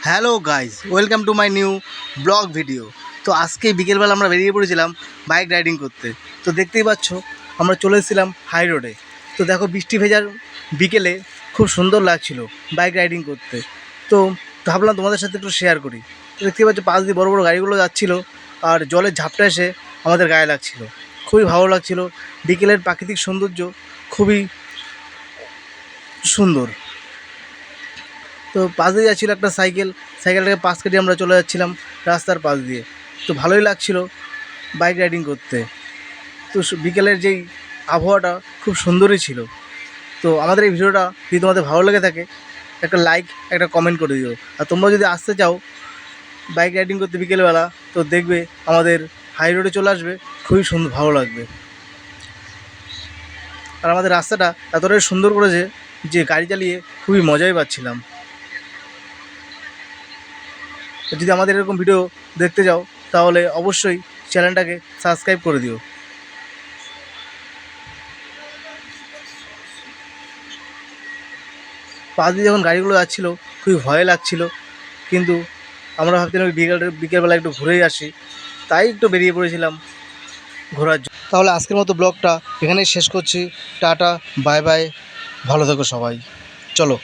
Hello guys, welcome to my new blog video. তো আজকে বিকেলবেলা আমরা বেরিয়ে পড়েছিলাম বাইক রাইডিং করতে। তো দেখতেই পাচ্ছ আমরা চলে এসেছিলাম হাই রোডে। তো দেখো বৃষ্টি ভেজার বিকেলে খুব সুন্দর লাগছিল বাইক রাইডিং করতে। তো ভাবলাম তোমাদের সাথে একটু শেয়ার করি। তো দেখতেই পাচ্ছ পাশ দিয়ে বড় বড় গাড়িগুলো যাচ্ছিলো আর জলের ঝাপটা এসে আমাদের গায়ে লাগছিল। খুবই ভালো লাগছিল। বিকেলের প্রাকৃতিক সৌন্দর্য খুবই সুন্দর। তো পাশ দিয়ে যাচ্ছিলো একটা সাইকেলটাকে পাশ কেটে আমরা চলে যাচ্ছিলাম রাস্তার পাশ দিয়ে। তো ভালোই লাগছিলো বাইক রাইডিং করতে। তো বিকেলের যেই আবহাওয়াটা খুব সুন্দরই ছিল। তো আমাদের এই ভিডিওটা যদি তোমাদের ভালো লেগে থাকে একটা লাইক একটা কমেন্ট করে দিও। আর তোমরা যদি আসতে চাও বাইক রাইডিং করতে বিকেলবেলা, তো দেখবে আমাদের হাই রোডে চলে আসবে, খুবই সুন্দর ভালো লাগবে। আর আমাদের রাস্তাটা এতটাই সুন্দর করেছে যে গাড়ি চালিয়ে খুবই মজাই পাচ্ছিলাম। যদি আমাদের এরকম ভিডিও দেখতে যাও তাহলে অবশ্যই চ্যানেলটাকে সাবস্ক্রাইব করে দিও। পাশ দিয়ে যখন গাড়িগুলো যাচ্ছিলো খুবই ভয় লাগছিল, কিন্তু আমরা ভাবছিলাম বিকেলবেলা একটু ঘুরেই আসি, তাই একটু বেরিয়ে পড়েছিলাম ঘোরার জন্য। তাহলে আজকের মতো ব্লগটা এখানেই শেষ করছি। টাটা, বাই বাই, ভালো থেকো সবাই, চলো।